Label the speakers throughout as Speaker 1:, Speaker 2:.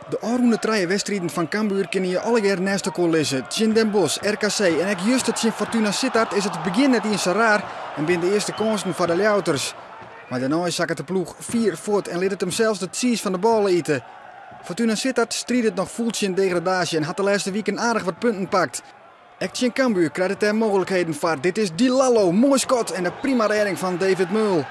Speaker 1: De aanroende wedstrijden van Cambuur kunnen je alle keer naast elkaar lezen. Tjen Den Bosch, RKC en ook juist het Fortuna Sittard is het begin net eens raar en binnen de eerste kansen voor de Ljouters. Maar daarna zakken de ploeg 4 voort en liet het hem zelfs de cheese van de ballen eten. Fortuna Sittard strijd het nog voeltje in degradatie en had de laatste weken aardig wat punten pakt. Action Cambuur krijgt het er mogelijkheden voor. Dit is Di Lallo, mooi schot en de prima redding van David Meul.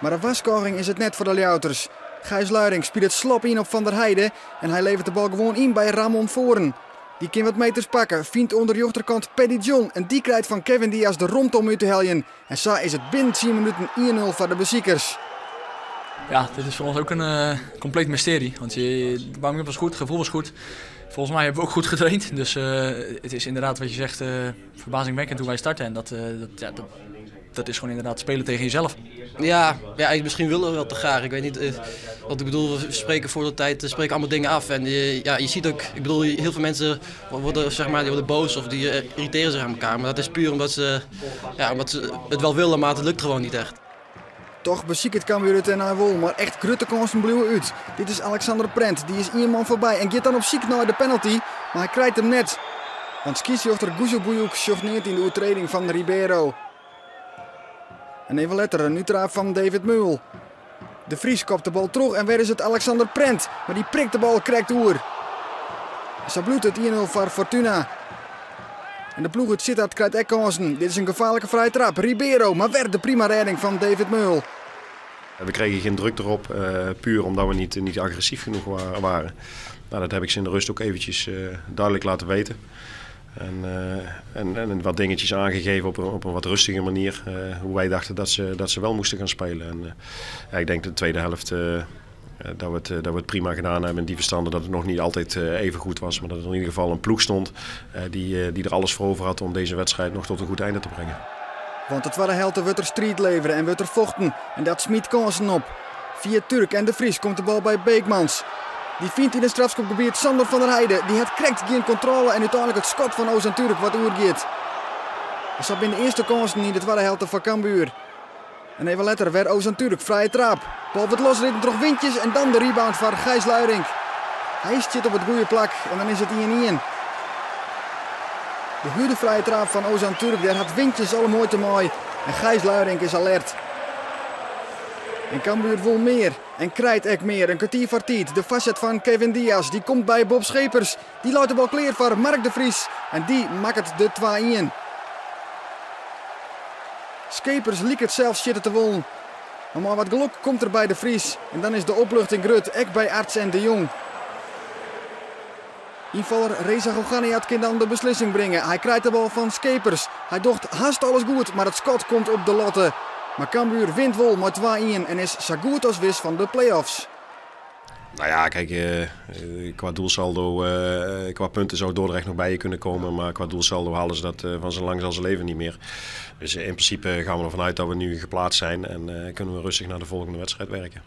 Speaker 1: Maar een wasscoring is het net voor de Ljouters. Gijs Luiring speelt het slop in op Van der Heijden en hij levert de bal gewoon in bij Ramon Voren. Die kan wat meters pakken, vindt onder de rechterkant Paddy John en die krijgt van Kevin Diaz de rondom uit te heljen. En zo is het binnen 10 minuten 1-0 voor de beziekers.
Speaker 2: Ja, dit is voor ons ook een compleet mysterie. Want de warming-up was goed, het gevoel was goed. Volgens mij hebben we ook goed getraind. Dus het is inderdaad wat je zegt verbazingwekkend hoe wij starten. En dat is gewoon inderdaad spelen tegen jezelf.
Speaker 3: Ja, misschien willen we wel te graag. Ik weet niet wat ik bedoel. We spreken voor de tijd, spreken allemaal dingen af. En je ziet ook, ik bedoel, heel veel mensen worden, zeg maar, die worden boos of die irriteren zich aan elkaar. Maar dat is puur omdat ze het wel willen, maar het lukt gewoon niet echt.
Speaker 1: Toch beziekt Cambuur het en hij wil, maar echt grote kansen blijven uit. Dit is Alexander Prent, die is 1 man voorbij en gaat dan op ziek naar de penalty, maar hij krijgt hem net. Want skiesjochter Guzobujuk zocht neer in de overtreding van Ribeiro. En even later een uittrap van David Meul. De Vries kopt de bal terug en weer is het Alexander Prent, maar die prikt de bal krijgt oer. Zo bloedt het 1-0 voor Fortuna. En de ploeg uit Sittard krijgt ook kansen. Dit is een gevaarlijke vrije trap. Ribeiro, maar werd de prima redding van David Meul.
Speaker 4: We kregen geen druk erop, puur omdat we niet agressief genoeg waren. Nou, dat heb ik ze in de rust ook eventjes duidelijk laten weten. En wat dingetjes aangegeven op een wat rustige manier. Hoe wij dachten dat ze wel moesten gaan spelen. En, ik denk de tweede helft dat we het prima gedaan hebben. In die verstande dat het nog niet altijd even goed was. Maar dat er in ieder geval een ploeg stond die er alles voor over had om deze wedstrijd nog tot een goed einde te brengen.
Speaker 1: Want het waren helden wordt er strijd leveren en wordt er vochten. En dat smiet kansen op. Via Turk en de Vries komt de bal bij Beekmans. Die vindt in het strafschopgebied Sander van der Heijden. Die het krijgt geen controle en uiteindelijk het schot van Ozan Turk wat oergeet. Dat zat binnen de eerste kansen niet, het waren helden van Cambuur. En even later werd Ozan Turk vrije trap. Bal wordt losritten, toch windjes en dan de rebound van Gijs Luiring. Hij zit op het goede plak en dan is het 1-1. De huurde vrije trap van Ozan Turk, daar had windjes al mooi te mooi. En Gijs Luiring is alert. En Cambuur wil meer en krijgt ook meer. Een kwartier voor tijd. De facet van Kevin Diaz, die komt bij Bob Schepers. Die laat de bal clear voor Mark de Vries. En die maakt het de 2-1. Schepers liet het zelf zitten te wollen. Maar wat geluk komt er bij de Vries. En dan is de opluchting groot, ook bij Arts en de Jong. Invaller Reza Goganiat kan dan de beslissing brengen. Hij krijgt de bal van Schepers. Hij dacht haast alles goed, maar het schot komt op de lotte. Maar Cambuur wint wel met 2-1 en is zo goed als wis van de play-offs.
Speaker 4: Nou ja, kijk, qua doelsaldo, qua punten zou Dordrecht nog bij je kunnen komen. Maar qua doelsaldo halen ze dat van zo lang als ze leven niet meer. Dus in principe gaan we ervan uit dat we nu geplaatst zijn en kunnen we rustig naar de volgende wedstrijd werken.